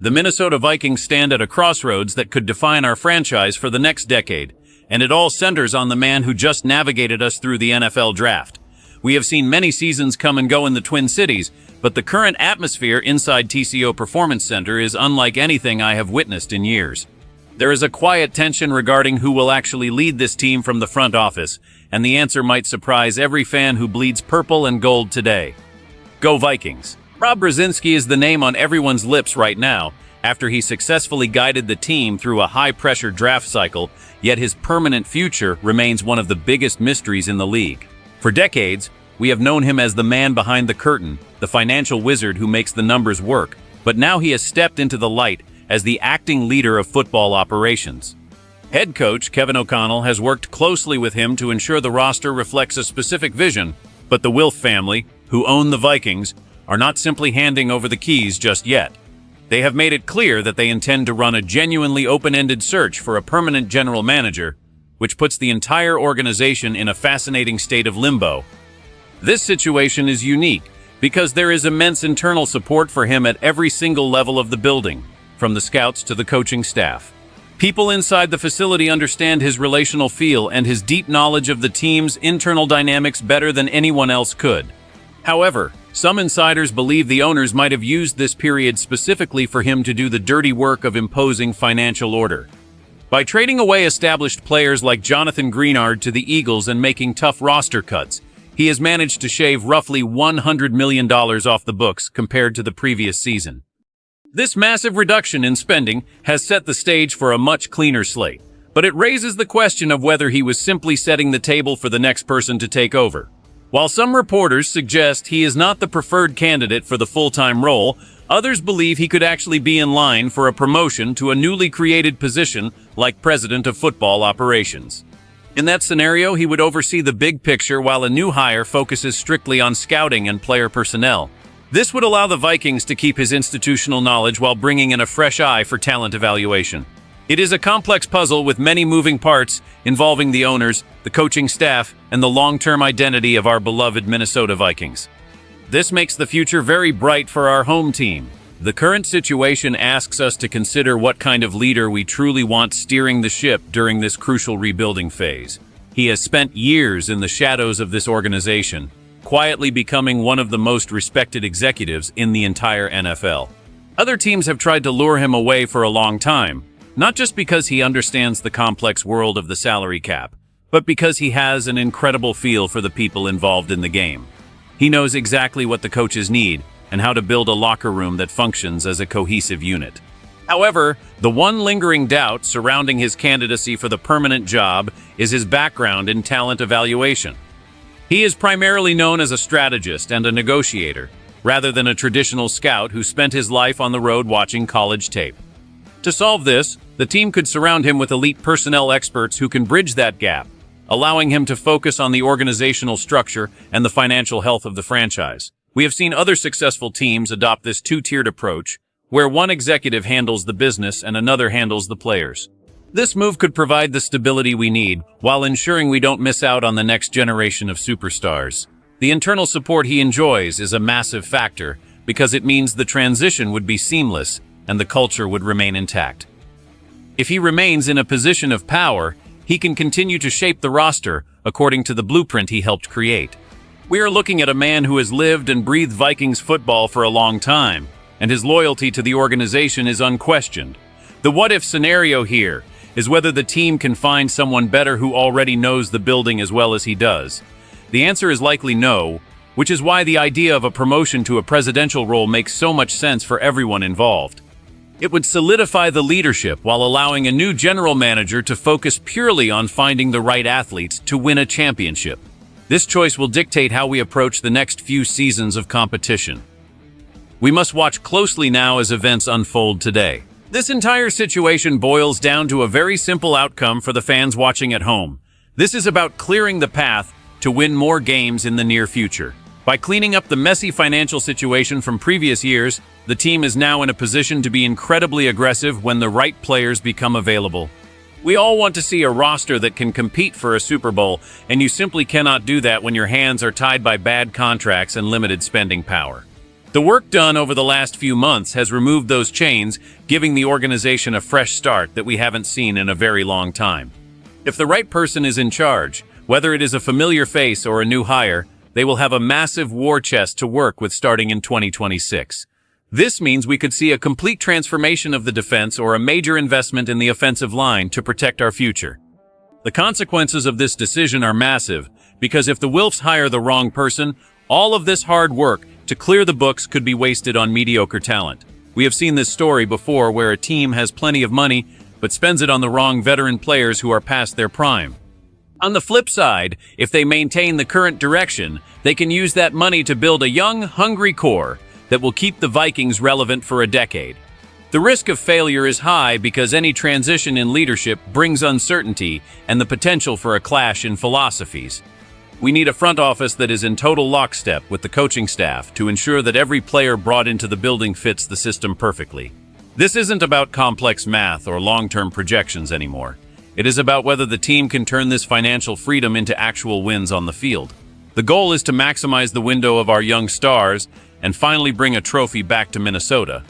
The Minnesota Vikings stand at a crossroads that could define our franchise for the next decade, and it all centers on the man who just navigated us through the NFL draft. We have seen many seasons come and go in the Twin Cities, but the current atmosphere inside TCO Performance Center is unlike anything I have witnessed in years. There is a quiet tension regarding who will actually lead this team from the front office, and the answer might surprise every fan who bleeds purple and gold today. Go Vikings! Rob Brzezinski is the name on everyone's lips right now, after he successfully guided the team through a high-pressure draft cycle, yet his permanent future remains one of the biggest mysteries in the league. For decades, we have known him as the man behind the curtain, the financial wizard who makes the numbers work, but now he has stepped into the light as the acting leader of football operations. Head coach Kevin O'Connell has worked closely with him to ensure the roster reflects a specific vision, but the Wilf family, who own the Vikings, are not simply handing over the keys just yet. They have made it clear that they intend to run a genuinely open-ended search for a permanent general manager, which puts the entire organization in a fascinating state of limbo. This situation is unique because there is immense internal support for him at every single level of the building, from the scouts to the coaching staff. People inside the facility understand his relational feel and his deep knowledge of the team's internal dynamics better than anyone else could. However, some insiders believe the owners might have used this period specifically for him to do the dirty work of imposing financial order. By trading away established players like Jonathan Greenard to the Eagles and making tough roster cuts, he has managed to shave roughly $100 million off the books compared to the previous season. This massive reduction in spending has set the stage for a much cleaner slate, but it raises the question of whether he was simply setting the table for the next person to take over. While some reporters suggest he is not the preferred candidate for the full-time role, others believe he could actually be in line for a promotion to a newly created position like President of Football Operations. In that scenario, he would oversee the big picture while a new hire focuses strictly on scouting and player personnel. This would allow the Vikings to keep his institutional knowledge while bringing in a fresh eye for talent evaluation. It is a complex puzzle with many moving parts involving the owners, the coaching staff, and the long-term identity of our beloved Minnesota Vikings. This makes the future very bright for our home team. The current situation asks us to consider what kind of leader we truly want steering the ship during this crucial rebuilding phase. He has spent years in the shadows of this organization, quietly becoming one of the most respected executives in the entire NFL. Other teams have tried to lure him away for a long time, not just because he understands the complex world of the salary cap, but because he has an incredible feel for the people involved in the game. He knows exactly what the coaches need and how to build a locker room that functions as a cohesive unit. However, the one lingering doubt surrounding his candidacy for the permanent job is his background in talent evaluation. He is primarily known as a strategist and a negotiator, rather than a traditional scout who spent his life on the road watching college tape. To solve this, the team could surround him with elite personnel experts who can bridge that gap, allowing him to focus on the organizational structure and the financial health of the franchise. We have seen other successful teams adopt this two-tiered approach, where one executive handles the business and another handles the players. This move could provide the stability we need, while ensuring we don't miss out on the next generation of superstars. The internal support he enjoys is a massive factor, because it means the transition would be seamless and the culture would remain intact. If he remains in a position of power, he can continue to shape the roster according to the blueprint he helped create. We are looking at a man who has lived and breathed Vikings football for a long time, and his loyalty to the organization is unquestioned. The what-if scenario here is whether the team can find someone better who already knows the building as well as he does. The answer is likely no, which is why the idea of a promotion to a presidential role makes so much sense for everyone involved. It would solidify the leadership while allowing a new general manager to focus purely on finding the right athletes to win a championship. This choice will dictate how we approach the next few seasons of competition. We must watch closely now as events unfold today. This entire situation boils down to a very simple outcome for the fans watching at home. This is about clearing the path to win more games in the near future. By cleaning up the messy financial situation from previous years, the team is now in a position to be incredibly aggressive when the right players become available. We all want to see a roster that can compete for a Super Bowl, and you simply cannot do that when your hands are tied by bad contracts and limited spending power. The work done over the last few months has removed those chains, giving the organization a fresh start that we haven't seen in a very long time. If the right person is in charge, whether it is a familiar face or a new hire, they will have a massive war chest to work with starting in 2026. This means we could see a complete transformation of the defense or a major investment in the offensive line to protect our future. The consequences of this decision are massive, because if the Wilfs hire the wrong person, all of this hard work to clear the books could be wasted on mediocre talent. We have seen this story before where a team has plenty of money but spends it on the wrong veteran players who are past their prime. On the flip side, if they maintain the current direction, they can use that money to build a young, hungry core that will keep the Vikings relevant for a decade. The risk of failure is high because any transition in leadership brings uncertainty and the potential for a clash in philosophies. We need a front office that is in total lockstep with the coaching staff to ensure that every player brought into the building fits the system perfectly. This isn't about complex math or long-term projections anymore. It is about whether the team can turn this financial freedom into actual wins on the field. The goal is to maximize the window of our young stars and finally bring a trophy back to Minnesota.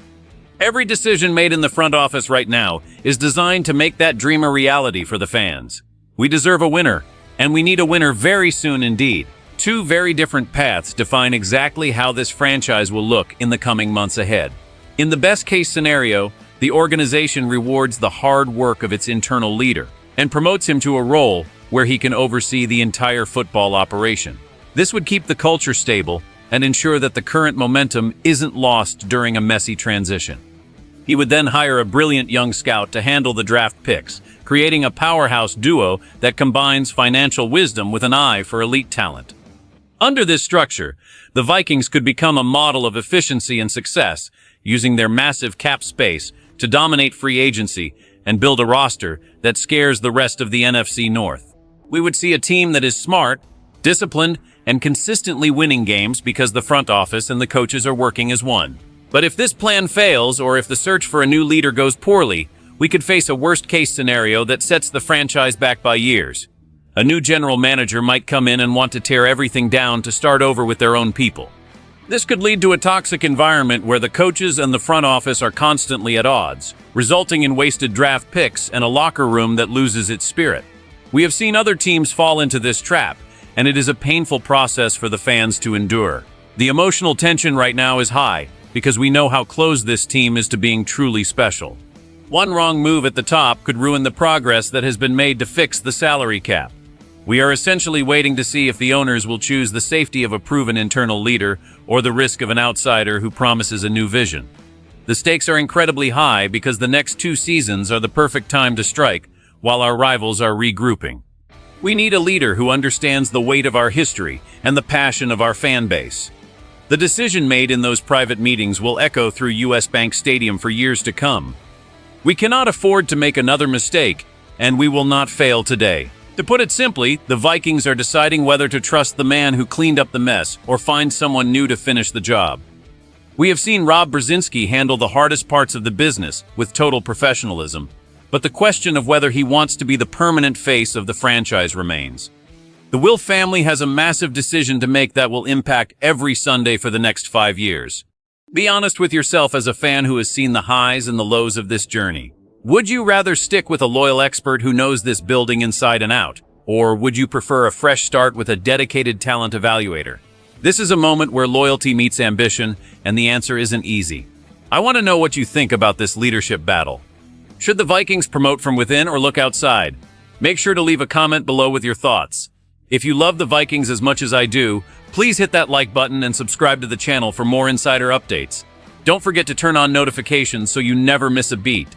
Every decision made in the front office right now is designed to make that dream a reality for the fans. We deserve a winner. And we need a winner very soon indeed. Two very different paths define exactly how this franchise will look in the coming months ahead. In the best-case scenario, the organization rewards the hard work of its internal leader and promotes him to a role where he can oversee the entire football operation. This would keep the culture stable and ensure that the current momentum isn't lost during a messy transition. He would then hire a brilliant young scout to handle the draft picks, creating a powerhouse duo that combines financial wisdom with an eye for elite talent. Under this structure, the Vikings could become a model of efficiency and success, using their massive cap space to dominate free agency and build a roster that scares the rest of the NFC North. We would see a team that is smart, disciplined, and consistently winning games because the front office and the coaches are working as one. But if this plan fails, or if the search for a new leader goes poorly, we could face a worst-case scenario that sets the franchise back by years. A new general manager might come in and want to tear everything down to start over with their own people. This could lead to a toxic environment where the coaches and the front office are constantly at odds, resulting in wasted draft picks and a locker room that loses its spirit. We have seen other teams fall into this trap, and it is a painful process for the fans to endure. The emotional tension right now is high, because we know how close this team is to being truly special. One wrong move at the top could ruin the progress that has been made to fix the salary cap. We are essentially waiting to see if the owners will choose the safety of a proven internal leader or the risk of an outsider who promises a new vision. The stakes are incredibly high because the next 2 seasons are the perfect time to strike while our rivals are regrouping. We need a leader who understands the weight of our history and the passion of our fan base. The decision made in those private meetings will echo through US Bank Stadium for years to come. We cannot afford to make another mistake, and we will not fail today. To put it simply, the Vikings are deciding whether to trust the man who cleaned up the mess or find someone new to finish the job. We have seen Rob Brzezinski handle the hardest parts of the business with total professionalism, but the question of whether he wants to be the permanent face of the franchise remains. The Wilf family has a massive decision to make that will impact every Sunday for the next 5 years. Be honest with yourself as a fan who has seen the highs and the lows of this journey. Would you rather stick with a loyal expert who knows this building inside and out? Or would you prefer a fresh start with a dedicated talent evaluator? This is a moment where loyalty meets ambition, and the answer isn't easy. I want to know what you think about this leadership battle. Should the Vikings promote from within or look outside? Make sure to leave a comment below with your thoughts. If you love the Vikings as much as I do, please hit that like button and subscribe to the channel for more insider updates. Don't forget to turn on notifications so you never miss a beat.